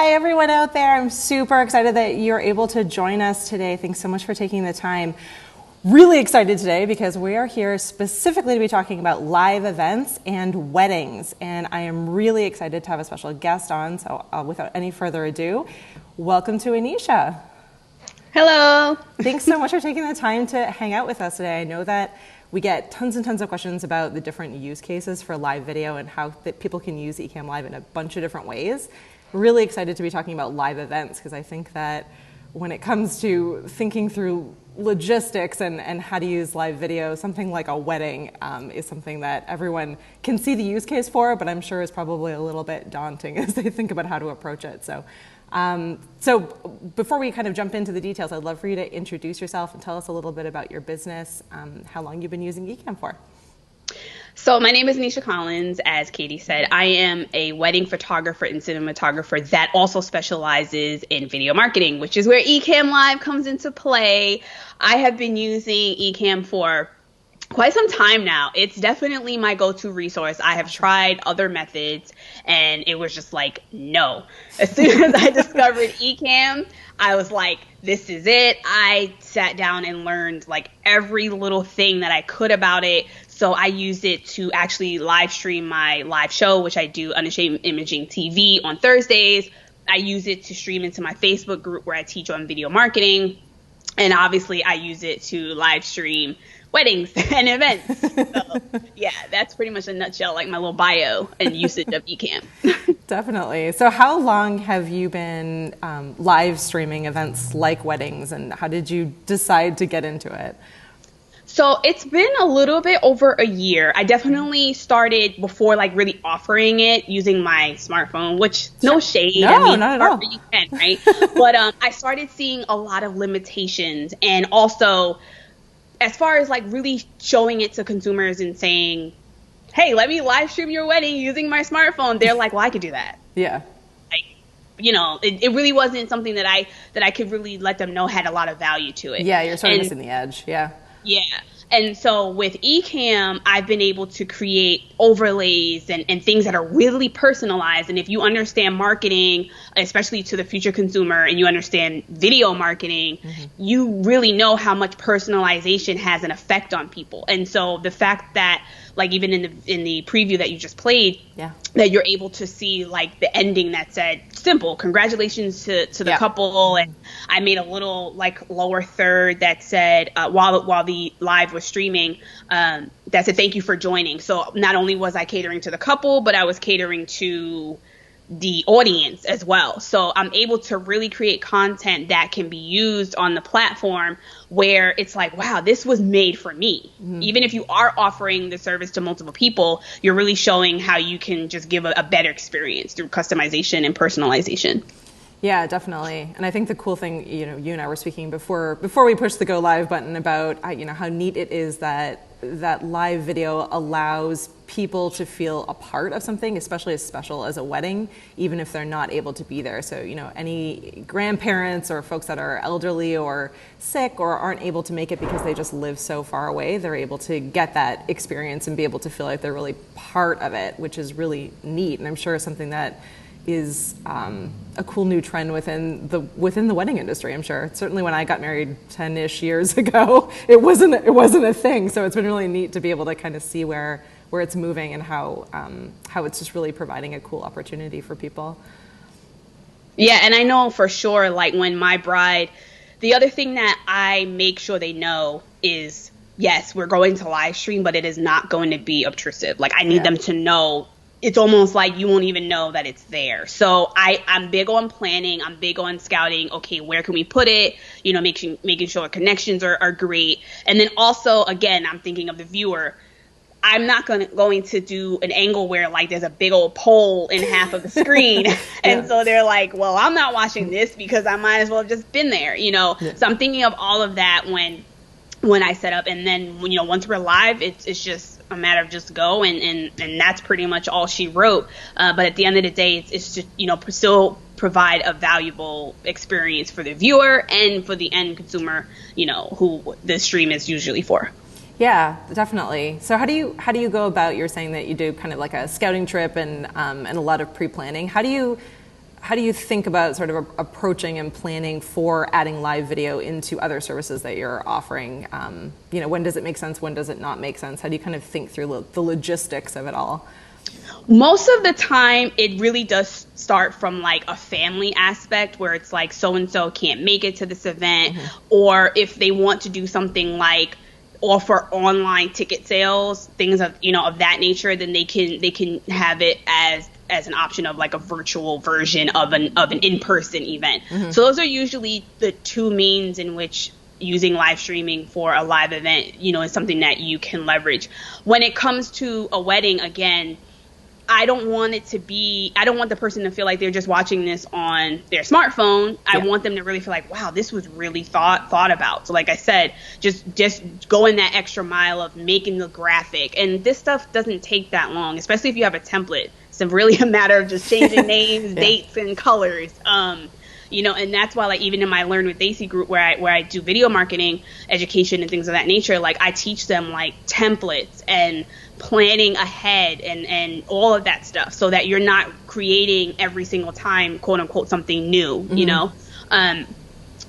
Hi, everyone out there. I'm super excited that you're able to join us today. Thanks so much for taking the time. Really excited today because we are here specifically to be talking about live events and weddings. And I am really excited to have a special guest on. So without any further ado, welcome to Misha. Hello. Thanks so much for taking the time to hang out with us today. I know that we get tons and tons of questions about the different use cases for live video and how that people can use Ecamm Live in a bunch of different ways. Really excited to be talking about live events because I think that when it comes to thinking through logistics and how to use live video, something like a wedding is something that everyone can see the use case for, but I'm sure is probably a little bit daunting as they think about how to approach it. So before we kind of jump into the details, I'd love for you to introduce yourself and tell us a little bit about your business, how long you've been using Ecamm for. So my name is Misha Collins. As Katie said, I am a wedding photographer and cinematographer that also specializes in video marketing, which is where Ecamm Live comes into play. I have been using Ecamm for quite some time now. It's definitely my go-to resource. I have tried other methods and it was just like, no. As soon as I discovered Ecamm, I was like, this is it. I sat down and learned like every little thing that I could about it. So I used it to actually live stream my live show, which I do, Unashamed Imaging TV, on Thursdays. I use it to stream into my Facebook group where I teach on video marketing. And obviously I use it to live stream weddings and events. So yeah, that's pretty much in a nutshell, like my little bio and usage of Ecamm. Definitely. So how long have you been live streaming events like weddings, and how did you decide to get into it? So it's been a little bit over a year. I definitely started before like really offering it using my smartphone, which no shade. No, I mean, not at all. You can, right? But I started seeing a lot of limitations, and also as far as like really showing it to consumers and saying, hey, let me live stream your wedding using my smartphone. They're like, well, I could do that. Yeah. Like, you know, it really wasn't something that I could really let them know had a lot of value to it. Yeah, you're sort of missing the edge. Yeah. Yeah. And so with Ecamm, I've been able to create overlays and things that are really personalized. And if you understand marketing, especially to the future consumer, and you understand video marketing, you really know how much personalization has an effect on people. And so the fact that, like, even in the preview that you just played, that you're able to see like the ending that said simple congratulations to the couple, and I made a little like lower third that said while the live was streaming, that said thank you for joining. So not only was I catering to the couple, but I was catering to the audience as well. So I'm able to really create content that can be used on the platform where it's like, wow, this was made for me. Even if you are offering the service to multiple people, you're really showing how you can just give a better experience through customization and personalization. Yeah, definitely. And I think the cool thing, you know, you and I were speaking before we pushed the go live button about, you know, how neat it is that live video allows people to feel a part of something, especially as special as a wedding, even if they're not able to be there. So, you know, any grandparents or folks that are elderly or sick or aren't able to make it because they just live so far away, they're able to get that experience and be able to feel like they're really part of it, which is really neat. And I'm sure something that is a cool new trend within the wedding industry. I'm sure. Certainly, when I got married 10-ish years ago, it wasn't a thing. So it's been really neat to be able to kind of see where it's moving and how it's just really providing a cool opportunity for people. Yeah, and I know for sure, like when my bride, the other thing that I make sure they know is, yes, we're going to live stream, but it is not going to be obtrusive. Like I need them to know. It's almost like you won't even know that it's there. So I'm big on planning. I'm big on scouting. Okay, where can we put it? You know, making sure connections are great. And then also, again, I'm thinking of the viewer. I'm not going to do an angle where like there's a big old pole in half of the screen. And so they're like, well, I'm not watching this because I might as well have just been there, you know? Yeah. So I'm thinking of all of that when I set up. And then, you know, once we're live, it's just a matter of just go, and that's pretty much all she wrote. But at the end of the day, it's just, you know, still provide a valuable experience for the viewer and for the end consumer, you know, who the stream is usually for. Yeah, definitely. So how do you go about, you're saying that you do kind of like a scouting trip and a lot of pre-planning. How do how do you think about sort of approaching and planning for adding live video into other services that you're offering? When does it make sense? When does it not make sense? How do you kind of think through the logistics of it all? Most of the time, it really does start from like a family aspect where it's like so-and-so can't make it to this event, or if they want to do something like offer online ticket sales, things of of that nature, then they can have it as an option of like a virtual version of an in-person event. So those are usually the two means in which using live streaming for a live event, is something that you can leverage. When it comes to a wedding, again, I don't want the person to feel like they're just watching this on their smartphone. I want them to really feel like, wow, this was really thought about. So like I said, just going that extra mile of making the graphic. And this stuff doesn't take that long, especially if you have a template. It's really a matter of just changing names, dates, and colors. And that's why, like, even in my Learn with Daisy group where I do video marketing education and things of that nature, like I teach them like templates and planning ahead and all of that stuff, so that you're not creating every single time, quote unquote, something new, So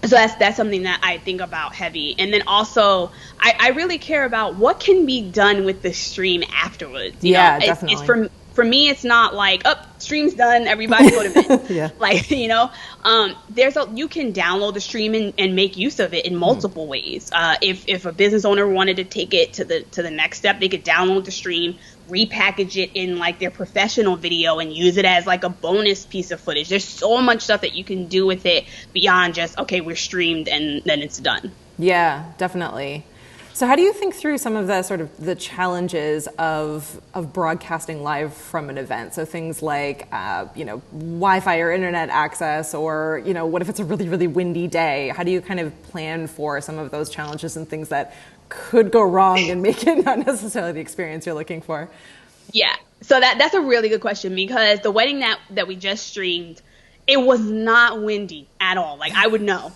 that's something that I think about heavy. And then also, I really care about what can be done with the stream afterwards. Definitely. For me, it's not like, stream's done, everybody go to bed. Like, you can download the stream and make use of it in multiple ways. If a business owner wanted to take it to the next step, they could download the stream, repackage it in like their professional video and use it as like a bonus piece of footage. There's so much stuff that you can do with it beyond just, okay, we're streamed and then it's done. Yeah, definitely. So how do you think through some of the sort of the challenges of broadcasting live from an event? So things like, Wi-Fi or internet access, or, what if it's a really, really windy day? How do you kind of plan for some of those challenges and things that could go wrong and make it not necessarily the experience you're looking for? Yeah. So that's a really good question, because the wedding that we just streamed, it was not windy at all. Like, I would know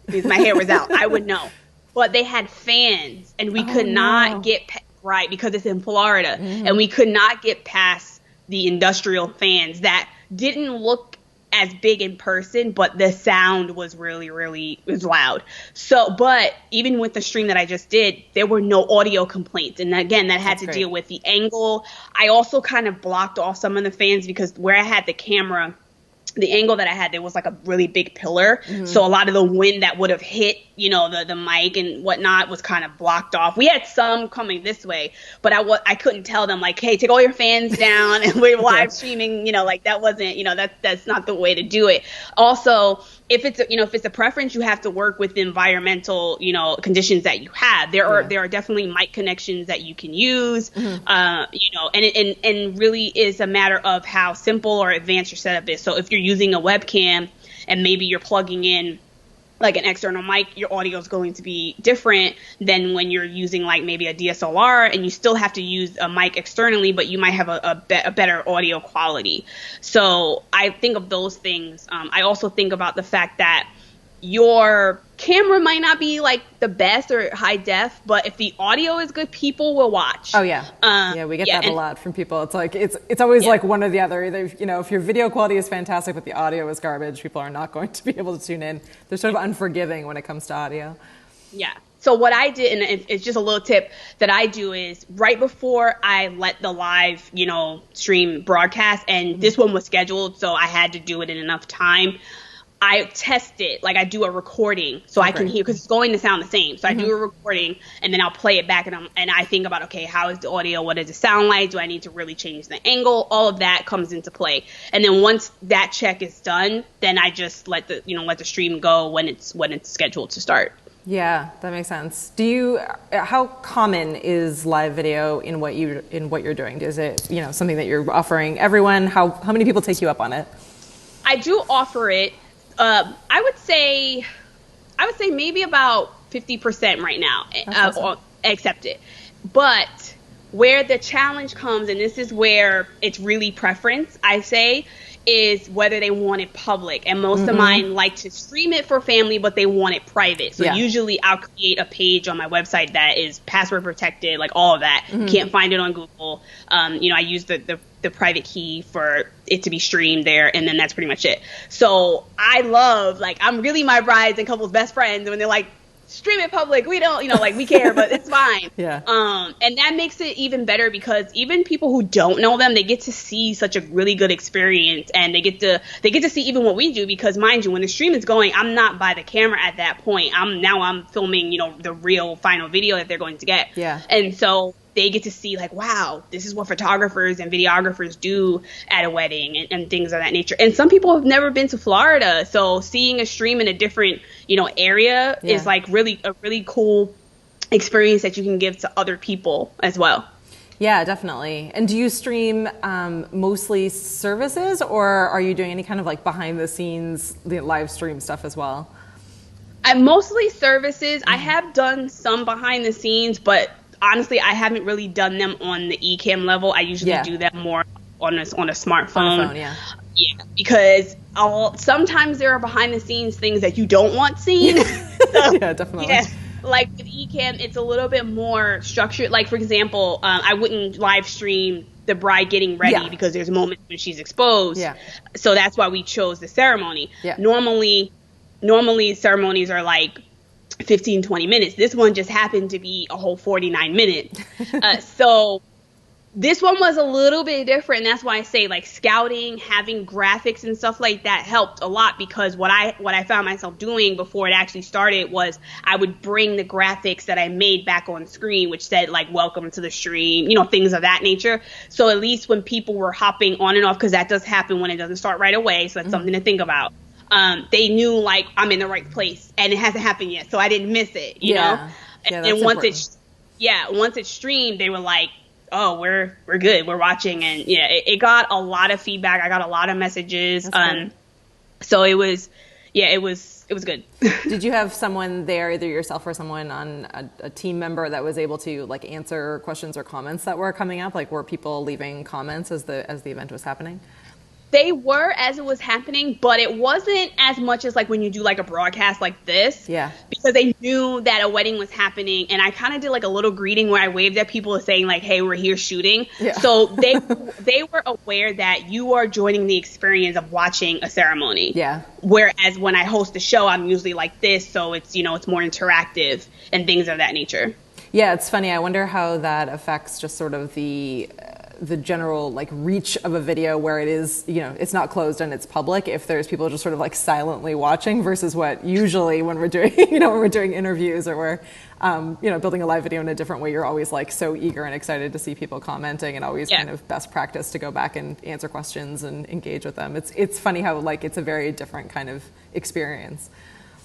because my hair was out. I would know. But they had fans, and we could not get right because it's in Florida, and we could not get past the industrial fans that didn't look as big in person, but the sound was really, really loud. So, but even with the stream that I just did, there were no audio complaints. And again, that had to deal with the angle. I also kind of blocked off some of the fans because where I had the camera, the angle that I had, there was like a really big pillar. So a lot of the wind that would have hit, the mic and whatnot was kind of blocked off. We had some coming this way, but I couldn't tell them like, hey, take all your fans down and we're live streaming, like that wasn't, that's not the way to do it. Also, if it's a preference, you have to work with the environmental, conditions that you have. There are definitely mic connections that you can use, and really is a matter of how simple or advanced your setup is. So if you're using a webcam and maybe you're plugging in like an external mic, your audio is going to be different than when you're using like maybe a DSLR and you still have to use a mic externally, but you might have a better audio quality. So I think of those things. I also think about the fact that your camera might not be like the best or high def, but if the audio is good, people will watch. Oh yeah. We get that a lot from people. It's like, it's always like one or the other. Either, if your video quality is fantastic, but the audio is garbage, people are not going to be able to tune in. They're sort of unforgiving when it comes to audio. Yeah. So what I did, and it's just a little tip that I do, is right before I let the live, stream broadcast, and this one was scheduled, so I had to do it in enough time. I test it, like I do a recording so I can hear, because it's going to sound the same. So I do a recording and then I'll play it back and I think about, okay, how is the audio? What does it sound like? Do I need to really change the angle? All of that comes into play. And then once that check is done, then I just let the stream go when it's scheduled to start. Yeah, that makes sense. How common is live video in what you're doing? Is it, something that you're offering everyone? How many people take you up on it? I do offer it. I would say maybe about 50% right now accept it. But where the challenge comes, and this is where it's really preference, I say, is whether they want it public. And most of mine like to stream it for family, but they want it private. So usually I'll create a page on my website that is password protected, like all of that. Can't find it on Google. I use the private key for it to be streamed there, and then that's pretty much it. So I love, like, I'm really my brides and couples' best friends when they're like, stream it public. We don't, we care, but it's fine. And that makes it even better because even people who don't know them, they get to see such a really good experience, and they get to see even what we do because, mind you, when the stream is going, I'm not by the camera at that point. I'm filming, the real final video that they're going to get. And so they get to see, like, wow, this is what photographers and videographers do at a wedding and things of that nature. And some people have never been to Florida, so seeing a stream in a different, area is like a really cool experience that you can give to other people as well. Yeah, definitely. And do you stream mostly services, or are you doing any kind of like behind the scenes live stream stuff as well? I'm mostly services. I have done some behind the scenes, but honestly, I haven't really done them on the Ecamm level. I usually do them more on a smartphone. Yeah, because sometimes there are behind the scenes things that you don't want seen. Yeah, definitely. Yeah. Like with Ecamm, it's a little bit more structured. Like, for example, I wouldn't live stream the bride getting ready because there's moments when she's exposed. So that's why we chose the ceremony. Normally ceremonies are like 15, 20 minutes. This one just happened to be a whole 49 minutes. So this one was a little bit different. And that's why I say, like, scouting, having graphics and stuff like that helped a lot, because what I found myself doing before it actually started was I would bring the graphics that I made back on screen, which said, like, welcome to the stream, things of that nature. So at least when people were hopping on and off, because that does happen when it doesn't start right away. So that's something to think about. They knew, like, I'm in the right place, and it hasn't happened yet, so I didn't miss it, you know? And once it's streamed, they were like, oh, we're good, we're watching. And it got a lot of feedback. I got a lot of messages. So it was good. Did you have someone there, either yourself or someone on a team member, that was able to, like, answer questions or comments that were coming up? Like, were people leaving comments as the event was happening? They were as it was happening, but it wasn't as much as like when you do like a broadcast like this. Yeah. Because they knew that a wedding was happening, and I kind of did like a little greeting where I waved at people saying like, "Hey, we're here shooting." Yeah. So they were aware that you are joining the experience of watching a ceremony. Yeah. Whereas when I host the show, I'm usually like this, so it's it's more interactive and things of that nature. Yeah, it's funny. I wonder how that affects just sort of the general like reach of a video where it is, it's not closed and it's public, if there's people just sort of like silently watching versus what usually when we're doing, when we're doing interviews or we're, building a live video in a different way, you're always like so eager and excited to see people commenting, and always kind of best practice to go back and answer questions and engage with them. It's funny how like it's a very different kind of experience.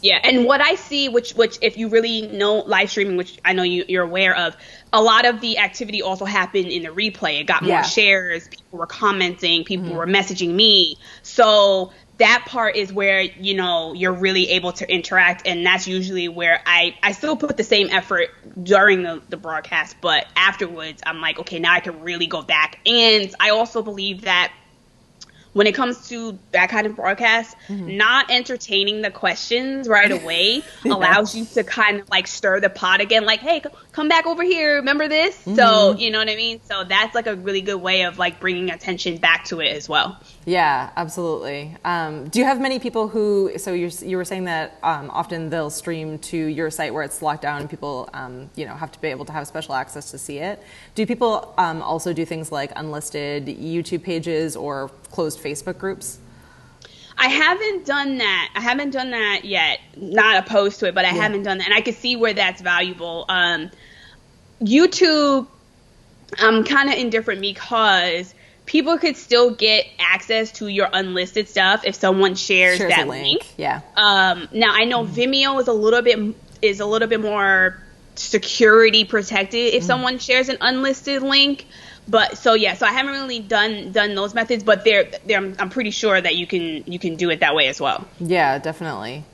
Yeah, and what I see, which if you really know live streaming, which I know you're aware of, a lot of the activity also happened in the replay. It got more shares, people were commenting, people were messaging me. So that part is where, you're really able to interact, and that's usually where I still put the same effort during the broadcast, but afterwards I'm like, okay, now I can really go back. And I also believe that when it comes to that kind of broadcast, not entertaining the questions right away allows you to kind of like stir the pot again. Like, hey, come back over here. Remember this? So, you know what I mean? So that's like a really good way of like bringing attention back to it as well. Yeah, absolutely. Do you have many people so you were saying that often they'll stream to your site where it's locked down and people, have to be able to have special access to see it. Do people also do things like unlisted YouTube pages or closed Facebook groups? I haven't done that yet. Not opposed to it, but I haven't done that. And I can see where that's valuable. YouTube, I'm kind of indifferent because people could still get access to your unlisted stuff if someone shares that link. Yeah. Now I know Vimeo is a little bit more security protected if someone shares an unlisted link. But so I haven't really done those methods, but I'm pretty sure that you can do it that way as well. Yeah, definitely.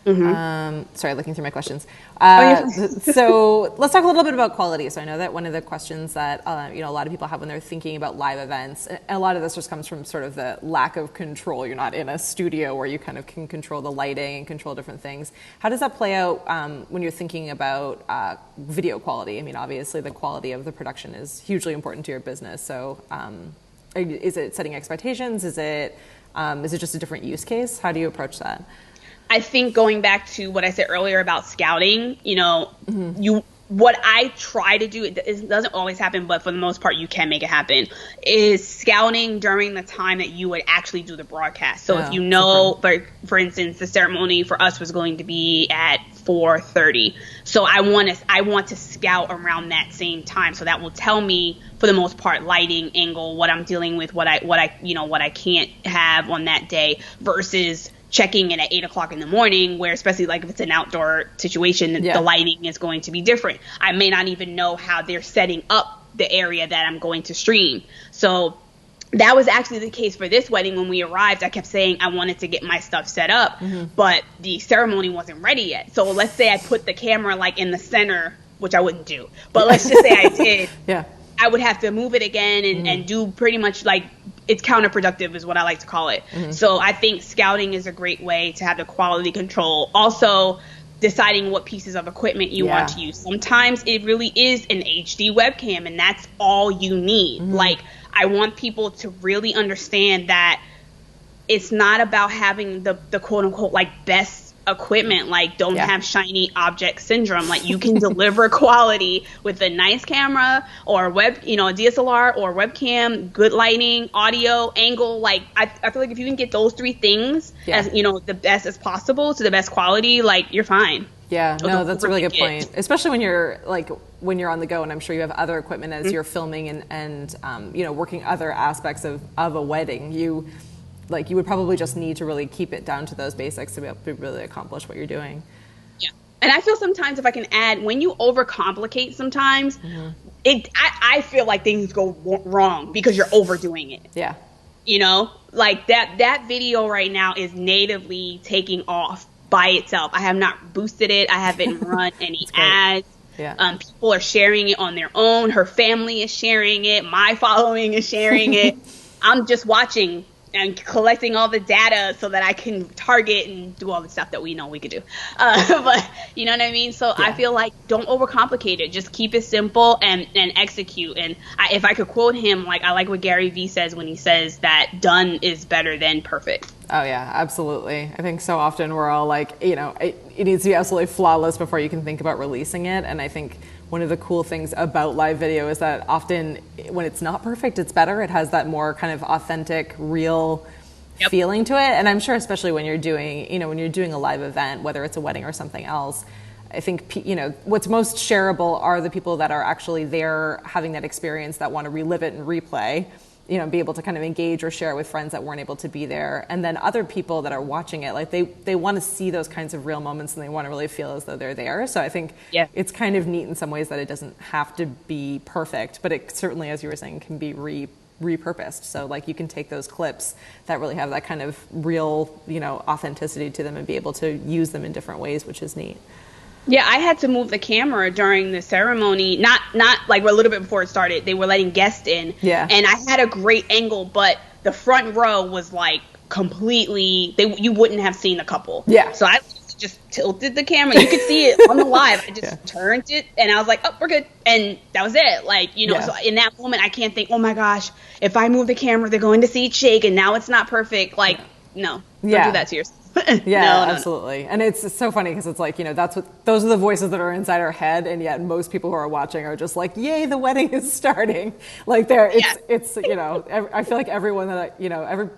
Sorry, looking through my questions. Oh, So let's talk a little bit about quality. So I know that one of the questions that a lot of people have when they're thinking about live events, and a lot of this just comes from sort of the lack of control. You're not in a studio where you kind of can control the lighting and control different things. How does that play out when you're thinking about video quality? I mean, obviously the quality of the production is hugely important to your business. So is it setting expectations? Is it just a different use case? How do you approach that? I think going back to what I said earlier about scouting, what I try to do, it doesn't always happen, but for the most part, you can make it happen, is scouting during the time that you would actually do the broadcast. So if you know, for instance, the ceremony for us was going to be at 4:30. So I want to scout around that same time. So that will tell me, for the most part, lighting, angle, what I'm dealing with, what I can't have on that day, versus checking in at 8 o'clock in the morning, where especially like if it's an outdoor situation, the lighting is going to be different. I may not even know how they're setting up the area that I'm going to stream. So that was actually the case for this wedding. When we arrived, I kept saying I wanted to get my stuff set up, but the ceremony wasn't ready yet. So let's say I put the camera like in the center, which I wouldn't do, but let's just say I did. I would have to move it again and do pretty much like, it's counterproductive is what I like to call it. So I think scouting is a great way to have the quality control. Also, deciding what pieces of equipment you want to use. Sometimes it really is an HD webcam, and that's all you need. Like, I want people to really understand that it's not about having the quote unquote like best equipment. Like, don't have shiny object syndrome. Like, you can deliver quality with a nice camera or a DSLR or webcam, good lighting, audio, angle. Like, I feel like if you can get those three things as the best as possible to the best quality, like, you're fine. Yeah, no, that's a really good point. Especially when you're on the go, and I'm sure you have other equipment as you're filming and working other aspects of a wedding. You would probably just need to really keep it down to those basics to be able to really accomplish what you're doing. Yeah. And I feel sometimes, if I can add, when you overcomplicate sometimes, I feel like things go wrong because you're overdoing it. Yeah. Like that video right now is natively taking off by itself. I have not boosted it. I haven't run any ads. Yeah. People are sharing it on their own. Her family is sharing it. My following is sharing it. I'm just watching and collecting all the data so that I can target and do all the stuff that we know we could do. But you know what I mean? So I feel like don't overcomplicate it. Just keep it simple and execute. And if I could quote him, like, I like what Gary Vee says when he says that done is better than perfect. Oh yeah, absolutely. I think so often we're all like, it needs to be absolutely flawless before you can think about releasing it. And I think one of the cool things about live video is that often when it's not perfect, it's better. It has that more kind of authentic, real feeling to it. And I'm sure especially when you're doing, when you're doing a live event, whether it's a wedding or something else, I think, what's most shareable are the people that are actually there having that experience, that want to relive it and replay, be able to kind of engage or share it with friends that weren't able to be there. And then other people that are watching it, like they want to see those kinds of real moments and they want to really feel as though they're there. So I think it's kind of neat in some ways that it doesn't have to be perfect, but it certainly, as you were saying, can be repurposed. So like you can take those clips that really have that kind of real, authenticity to them and be able to use them in different ways, which is neat. Yeah, I had to move the camera during the ceremony, not like a little bit before it started. They were letting guests in. Yeah. And I had a great angle, but the front row was like completely, you wouldn't have seen the couple. Yeah. So I just tilted the camera. You could see it on the live. I just turned it and I was like, oh, we're good. And that was it. Like, so in that moment, I can't think, oh my gosh, if I move the camera, they're going to see it shake and now it's not perfect. Like, no, don't do that to yourself. No, absolutely. And it's so funny because it's like, those are the voices that are inside our head. And yet most people who are watching are just like, yay, the wedding is starting. Like it's I feel like everyone that,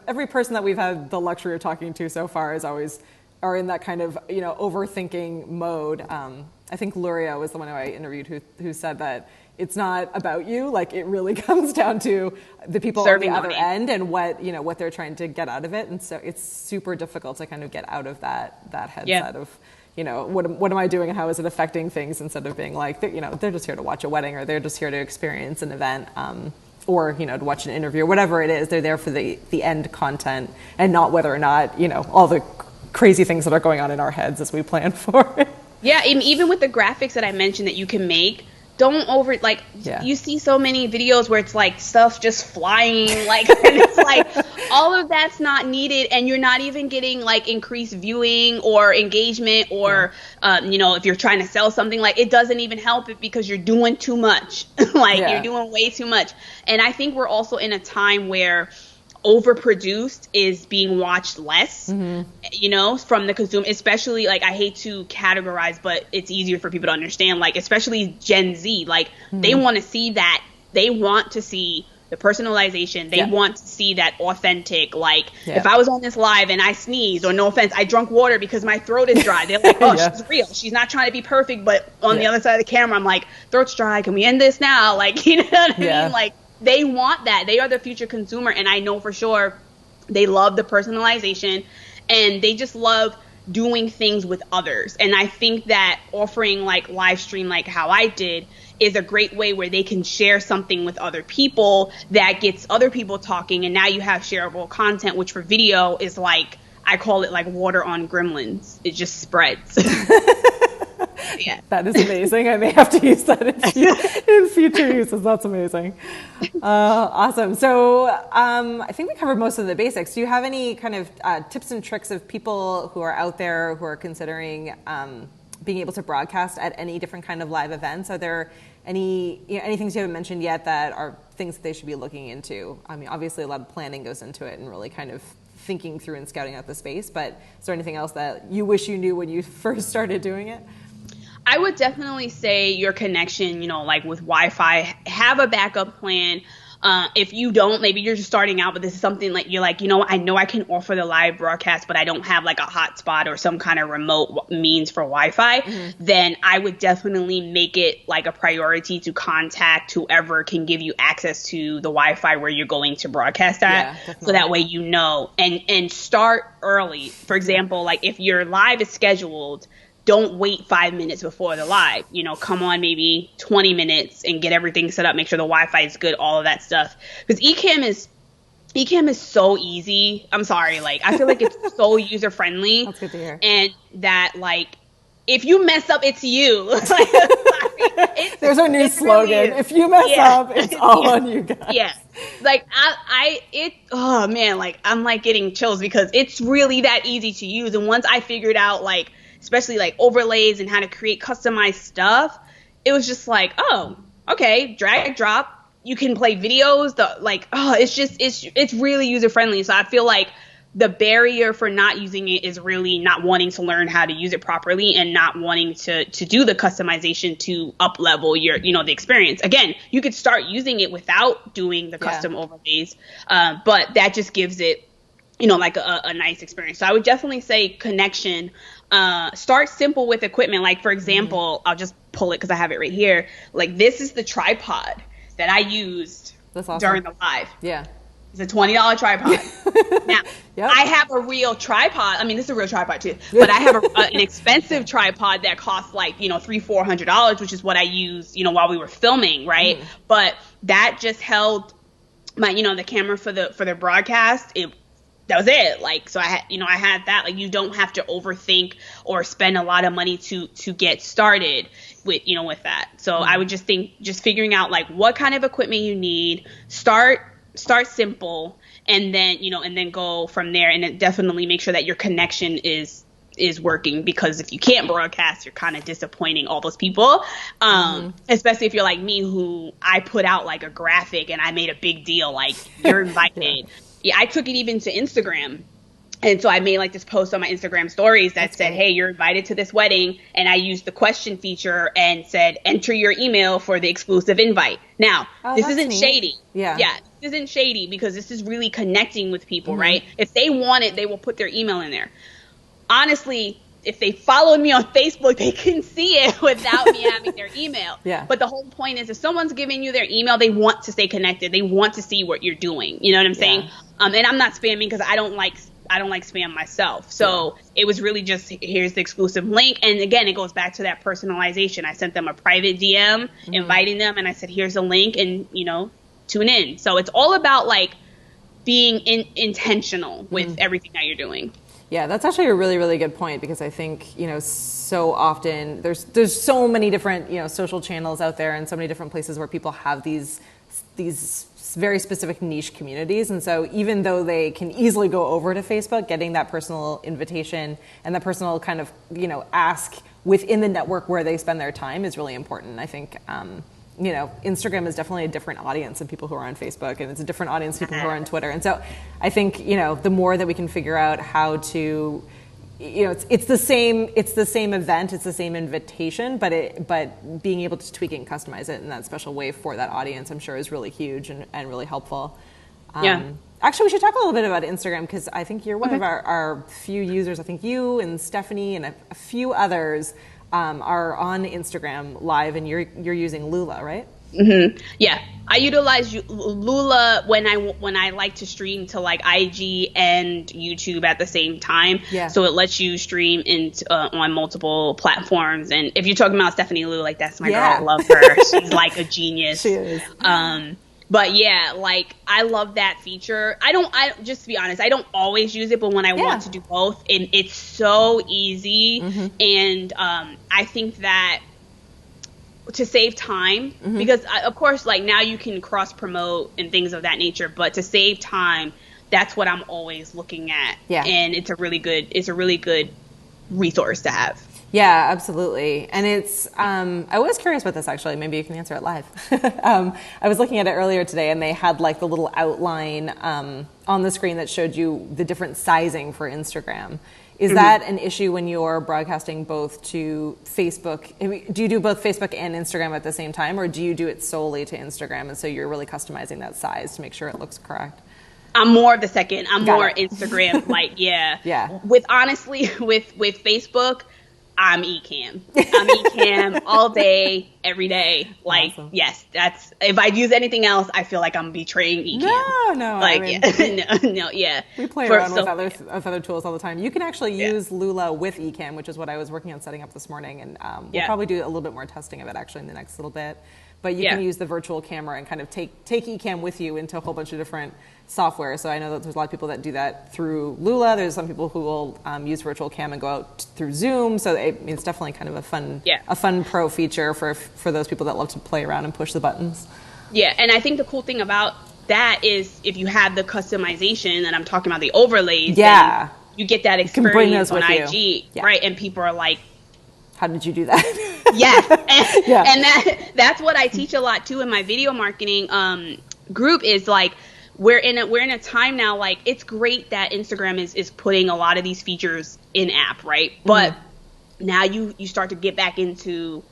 every person that we've had the luxury of talking to so far is always are in that kind of, overthinking mode. I think Luria was the one who I interviewed who said that it's not about you. Like it really comes down to the people serving on the other end and what they're trying to get out of it. And so it's super difficult to kind of get out of that headset of, what am I doing and how is it affecting things, instead of being like, they're just here to watch a wedding or they're just here to experience an event. Or, to watch an interview or whatever it is. They're there for the end content and not whether or not, all the crazy things that are going on in our heads as we plan for it. Yeah, even with the graphics that I mentioned that you can make, don't you see so many videos where it's like stuff just flying, like, and it's like all of that's not needed, and you're not even getting like increased viewing or engagement or if you're trying to sell something, like it doesn't even help it because you're doing too much. You're doing way too much. And I think we're also in a time where overproduced is being watched less, from the consumer, especially like I hate to categorize, but it's easier for people to understand, like especially Gen Z, like they want to see that, they want to see the personalization, they want to see that authentic, like if I was on this live and I sneezed, or no offense, I drunk water because my throat is dry, they're like, oh, she's real, she's not trying to be perfect, but on the other side of the camera I'm like, throat's dry, can we end this now, like, you know what I mean, like they want that. They are the future consumer, and I know for sure they love the personalization, and they just love doing things with others. And I think that offering like live stream, like how I did, is a great way where they can share something with other people that gets other people talking, and now you have shareable content, which for video is like, I call it like water on gremlins. It just spreads. Yeah. That is amazing. I may have to use that in future uses. That's amazing. Awesome. So I think we covered most of the basics. Do you have any kind of tips and tricks of people who are out there who are considering being able to broadcast at any different kind of live events? Are there any things you haven't mentioned yet that are things that they should be looking into? I mean, obviously a lot of planning goes into it and really kind of thinking through and scouting out the space, but is there anything else that you wish you knew when you first started doing it? I would definitely say your connection, like with Wi-Fi, have a backup plan. If you don't, maybe you're just starting out, but this is something like you're like, I know I can offer the live broadcast, but I don't have like a hotspot or some kind of remote means for Wi-Fi, then I would definitely make it like a priority to contact whoever can give you access to the Wi-Fi where you're going to broadcast at. So that way and start early. For example, like if your live is scheduled, don't wait 5 minutes before the live, come on maybe 20 minutes and get everything set up, make sure the Wi-Fi is good, all of that stuff. Because Ecamm is so easy. I'm sorry. Like, I feel like it's so user friendly. That's good to hear. And that like, if you mess up, it's you. There's our new slogan. If you mess up, it's all on you guys. Yeah. Like oh man, like I'm like getting chills because it's really that easy to use. And once I figured out like, especially like overlays and how to create customized stuff, it was just like, oh, okay, drag, drop. You can play videos. It's really user friendly. So I feel like the barrier for not using it is really not wanting to learn how to use it properly and not wanting to do the customization to up level your, the experience. Again, you could start using it without doing the custom overlays, but that just gives it, like a nice experience. So I would definitely say connection. Start simple with equipment. Like, for example, I'll just pull it because I have it right here. Like, this is the tripod that I used during the live. Yeah. It's a $20 tripod. Now, I have a real tripod. I mean, this is a real tripod too. But I have an expensive tripod that costs like, $300-400, which is what I used, while we were filming, right? But that just held my, the camera for the broadcast. That was it. Like, so I had that. Like, you don't have to overthink or spend a lot of money to get started with that. So I would just think, just figuring out like what kind of equipment you need, start simple, and then go from there. And then definitely make sure that your connection is working, because if you can't broadcast, you're kind of disappointing all those people. Especially if you're like me, who I put out like a graphic and I made a big deal, like, you're invited. I took it even to Instagram. And so I made like this post on my Instagram stories that said, hey, you're invited to this wedding. And I used the question feature and said, enter your email for the exclusive invite. Now, this isn't shady. Yeah, this isn't shady, because this is really connecting with people, right? If they want it, they will put their email in there. Honestly, if they followed me on Facebook, they can see it without me having their email. But the whole point is, if someone's giving you their email, they want to stay connected. They want to see what you're doing. You know what I'm saying? And I'm not spamming, because I don't like spam myself. So it was really just, here's the exclusive link. And again, it goes back to that personalization. I sent them a private DM inviting them, and I said, here's a link, and tune in. So it's all about like being intentional with everything that you're doing. Yeah, that's actually a really, really good point, because I think, so often there's so many different, social channels out there and so many different places where people have these very specific niche communities. And so even though they can easily go over to Facebook, getting that personal invitation and that personal kind of, ask within the network where they spend their time is really important. I think, Instagram is definitely a different audience than people who are on Facebook, and it's a different audience than people who are on Twitter. And so I think, the more that we can figure out how to, it's the same event, it's the same invitation, but being able to tweak it and customize it in that special way for that audience, I'm sure is really huge and really helpful. Actually, we should talk a little bit about Instagram, because I think you're one of our few users. I think you and Stephanie and a few others are on Instagram Live, and you're using Lula, right? Mm-hmm. Yeah, I utilize Lula when I like to stream to like IG and YouTube at the same time. Yeah. So it lets you stream on multiple platforms. And if you're talking about Stephanie Liu, like, that's my girl. I love her. She's like a genius. She is. But yeah, like, I love that feature. I just to be honest, I don't always use it, but when I want to do both, and it's so easy. Mm-hmm. And I think that to save time, because of course, like, now you can cross promote and things of that nature, but to save time, that's what I'm always looking at. Yeah. And it's a really good resource to have. Yeah, absolutely. And it's, I was curious about this, actually. Maybe you can answer it live. I was looking at it earlier today, and they had like the little outline on the screen that showed you the different sizing for Instagram. Is that an issue when you're broadcasting both to Facebook? Do you do both Facebook and Instagram at the same time, or do you do it solely to Instagram, and so you're really customizing that size to make sure it looks correct? I'm more of the second. I'm more Instagram, like, yeah. Yeah. With Facebook, I'm Ecamm. I'm Ecamm all day, every day. Like, awesome. Yes, that's, if I use anything else, I feel like I'm betraying Ecamm. No. Like, no, yeah. We play around with other tools all the time. You can actually use Lula with Ecamm, which is what I was working on setting up this morning. And we'll probably do a little bit more testing of it actually in the next little bit. But you can use the virtual camera and kind of take Ecamm with you into a whole bunch of different software. So I know that there's a lot of people that do that through Lula. There's some people who will use virtual cam and go out through Zoom. So it's definitely kind of a fun pro feature for those people that love to play around and push the buttons. Yeah, and I think the cool thing about that is if you have the customization, and I'm talking about the overlays, then you get that experience on IG, right? And people are like, how did you do that? And that's what I teach a lot too in my video marketing group, is like, we're in a time now, like, it's great that Instagram is putting a lot of these features in app, right? But now you start to get back into,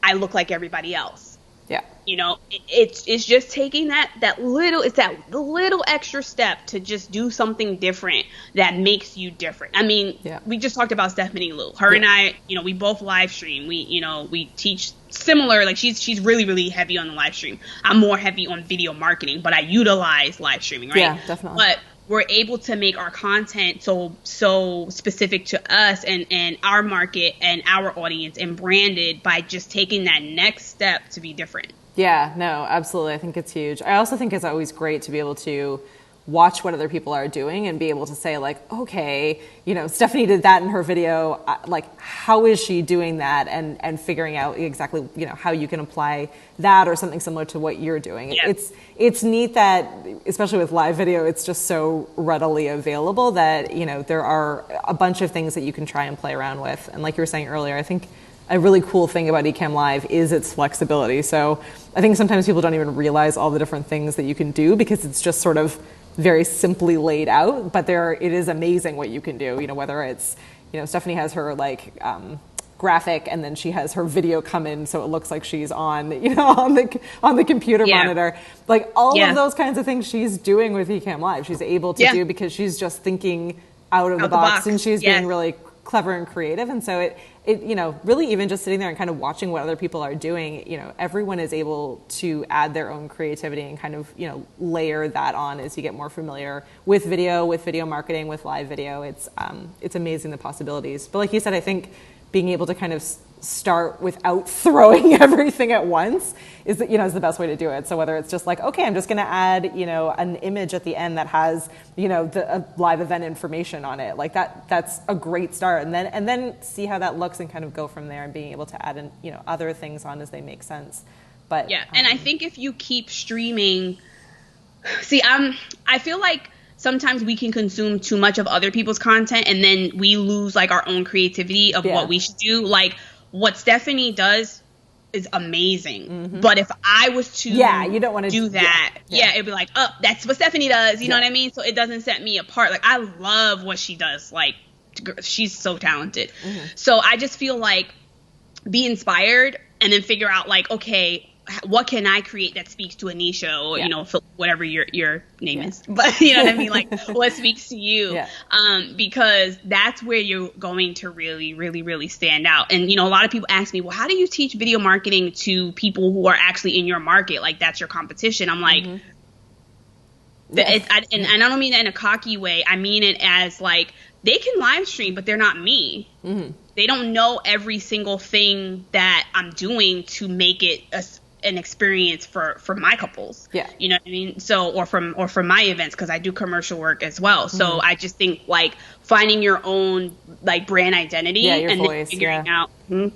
I look like everybody else. Yeah. It's just taking that little extra step to just do something different that makes you different. I mean, we just talked about Stephanie Liu. Her and I, we both live stream. We teach similar, like, she's really, really heavy on the live stream. I'm more heavy on video marketing, but I utilize live streaming, right? Yeah, definitely. But we're able to make our content so specific to us and our market and our audience and branded by just taking that next step to be different. Yeah, no, absolutely. I think it's huge. I also think it's always great to be able to watch what other people are doing and be able to say, like, okay, Stephanie did that in her video. Like, how is she doing that? And figuring out exactly, how you can apply that or something similar to what you're doing. Yeah. It's neat that, especially with live video, it's just so readily available that, there are a bunch of things that you can try and play around with. And like you were saying earlier, I think a really cool thing about Ecamm Live is its flexibility. So I think sometimes people don't even realize all the different things that you can do because it's just sort of very simply laid out, but it is amazing what you can do. Whether it's, Stephanie has her graphic, and then she has her video come in so it looks like she's on, on the computer monitor. Like, all of those kinds of things she's doing with Ecamm Live, she's able to do because she's just thinking out of the box, and she's being really clever and creative. And so it really, even just sitting there and kind of watching what other people are doing, everyone is able to add their own creativity and kind of, layer that on as you get more familiar with video marketing, with live video. It's amazing, the possibilities. But like you said, I think being able to kind of start without throwing everything at once is the best way to do it. So whether it's just like, okay, I'm just going to add, an image at the end that has, the live event information on it, like that's a great start. And then see how that looks and kind of go from there, and being able to add in, other things on as they make sense. But yeah. And I think if you keep streaming, I feel like sometimes we can consume too much of other people's content, and then we lose like our own creativity of what we should do. Like what Stephanie does is amazing. But if I was to you don't want to do that, it'd be like, oh, that's what Stephanie does. You know what I mean? So it doesn't set me apart. Like I love what she does. Like she's so talented. So I just feel like be inspired and then figure out like, okay, what can I create that speaks to Anisha or, whatever your name is, but you know what I mean? Like what speaks to you, because that's where you're going to really, really, really stand out. And, a lot of people ask me, well, how do you teach video marketing to people who are actually in your market? Like that's your competition. I'm like, and I don't mean that in a cocky way. I mean it as like, they can live stream, but they're not me. They don't know every single thing that I'm doing to make it an experience for my couples. You know what I mean? So, or for my events, because I do commercial work as well. So I just think like finding your own like brand identity and voice, then figuring out and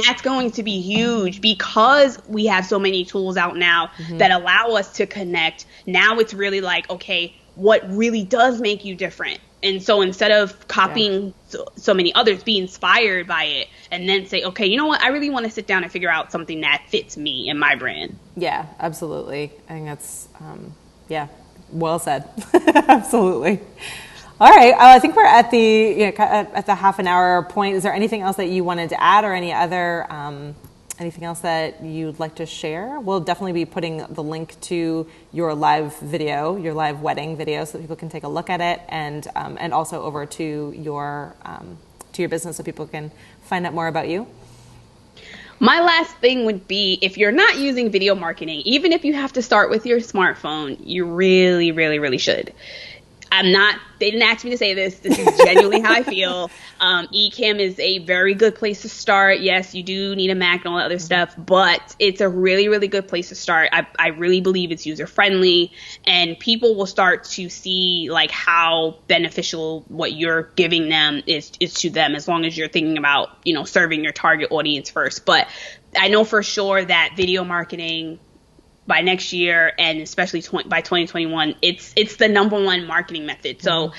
that's going to be huge because we have so many tools out now that allow us to connect. Now it's really like, okay, what really does make you different? And so instead of copying so many others, be inspired by it and then say, okay, you know what? I really want to sit down and figure out something that fits me and my brand. Yeah, absolutely. I think that's, well said. Absolutely. All right. I think we're at the half an hour point. Is there anything else that you wanted to add or anything else that you'd like to share? We'll definitely be putting the link to your live video, your live wedding video, so that people can take a look at it, and also over to your business so people can find out more about you. My last thing would be, if you're not using video marketing, even if you have to start with your smartphone, you really, really, really should. They didn't ask me to say this. This is genuinely how I feel. Ecamm is a very good place to start. Yes, you do need a Mac and all that other stuff, but it's a really, really good place to start. I really believe it's user friendly, and people will start to see like how beneficial what you're giving them is to them, as long as you're thinking about, serving your target audience first. But I know for sure that video marketing by next year, and especially by 2021, it's the number one marketing method. So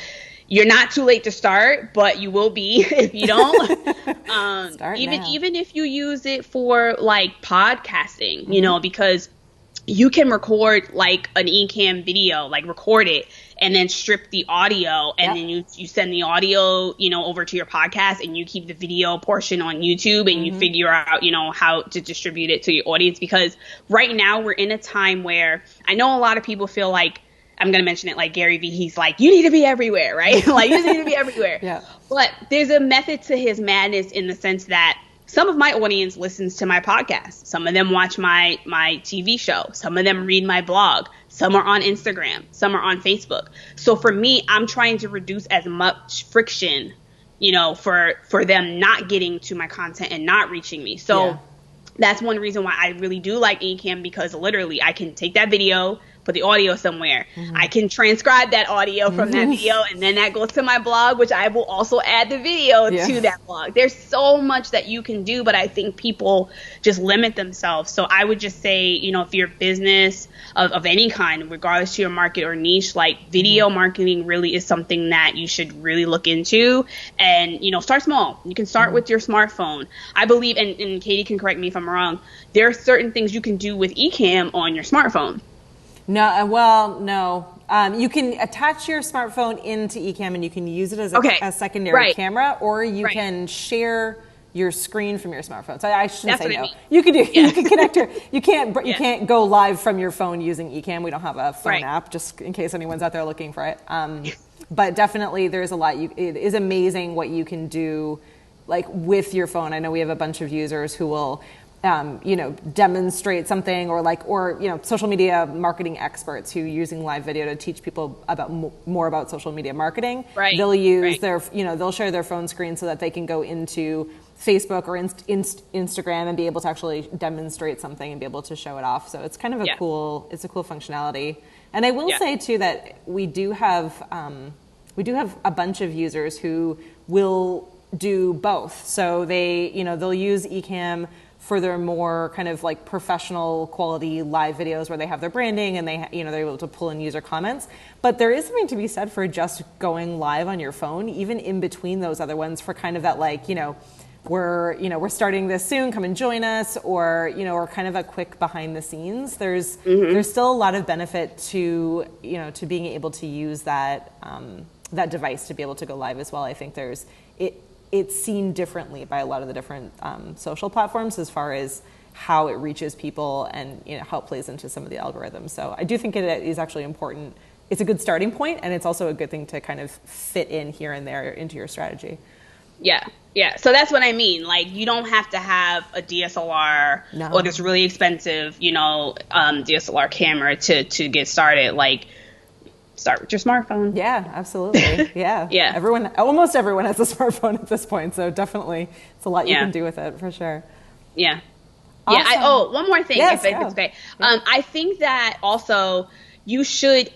you're not too late to start, but you will be if you don't. Even if you use it for like podcasting, because you can record like an Ecamm video, like record it and then strip the audio, and then you send the audio, over to your podcast, and you keep the video portion on YouTube, and you figure out, how to distribute it to your audience. Because right now we're in a time where I know a lot of people feel like, I'm going to mention it like Gary Vee, he's like, you need to be everywhere, right? Like you need to be everywhere. But there's a method to his madness, in the sense that some of my audience listens to my podcast. Some of them watch my TV show. Some of them read my blog. Some are on Instagram. Some are on Facebook. So for me, I'm trying to reduce as much friction, for them not getting to my content and not reaching me. So that's one reason why I really do like Ecamm, because literally I can take that video, put the audio somewhere. I can transcribe that audio from that video, and then that goes to my blog, which I will also add the video to that blog. There's so much that you can do, but I think people just limit themselves. So I would just say, if you're a business of any kind, regardless to your market or niche, like video marketing really is something that you should really look into, and, start small. You can start with your smartphone. I believe, and Katie can correct me if I'm wrong, there are certain things you can do with Ecamm on your smartphone. No. You can attach your smartphone into Ecamm, and you can use it as a secondary camera, or you can share your screen from your smartphone. So I shouldn't say no. You can you can connect you can't go live from your phone using Ecamm. We don't have a phone app, just in case anyone's out there looking for it. But definitely there's a lot. It is amazing what you can do, like with your phone. I know we have a bunch of users who will demonstrate something, or social media marketing experts who are using live video to teach people about more about social media marketing. They'll use they'll share their phone screen so that they can go into Facebook or Instagram and be able to actually demonstrate something and be able to show it off. So it's kind of a cool functionality. And I will say too that we do have a bunch of users who will do both. So they'll use Ecamm for their more kind of like professional quality live videos where they have their branding and they're able to pull in user comments. But there is something to be said for just going live on your phone, even in between those other ones, for kind of that like, we're starting this soon, come and join us, or kind of a quick behind the scenes. There's still a lot of benefit to being able to use that device to be able to go live as well. I think it's seen differently by a lot of the different social platforms as far as how it reaches people and how it plays into some of the algorithms. So I do think it is actually important. It's a good starting point, and it's also a good thing to kind of fit in here and there into your strategy. Yeah. So that's what I mean. Like, you don't have to have a DSLR or this really expensive, DSLR camera to get started. Like, start with your smartphone. Yeah, absolutely. Yeah. Almost everyone has a smartphone at this point. So definitely it's a lot you can do with it for sure. Yeah. Awesome. Yeah. One more thing, yes, if it's okay. I think that also you should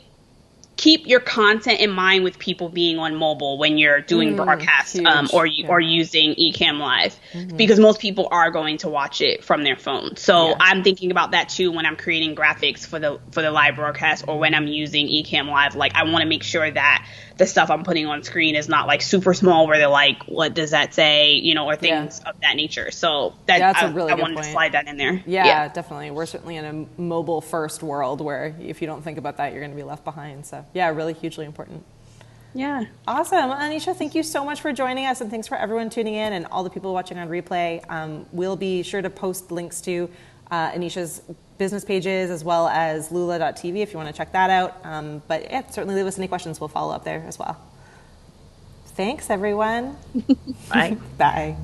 keep your content in mind with people being on mobile when you're doing broadcasts or using Ecamm Live, because most people are going to watch it from their phone. So I'm thinking about that too when I'm creating graphics for the live broadcast or when I'm using Ecamm Live. Like, I want to make sure that the stuff I'm putting on screen is not like super small where they're like, what does that say? Or things of that nature. So that's a really good point. I wanted to slide that in there. Yeah, definitely. We're certainly in a mobile first world where if you don't think about that, you're going to be left behind. So yeah, really hugely important. Yeah. Awesome. Anisha, thank you so much for joining us, and thanks for everyone tuning in and all the people watching on replay. We'll be sure to post links to Anisha's business pages as well as lula.tv if you want to check that out. But yeah, certainly leave us any questions. We'll follow up there as well. Thanks, everyone. Bye. Bye.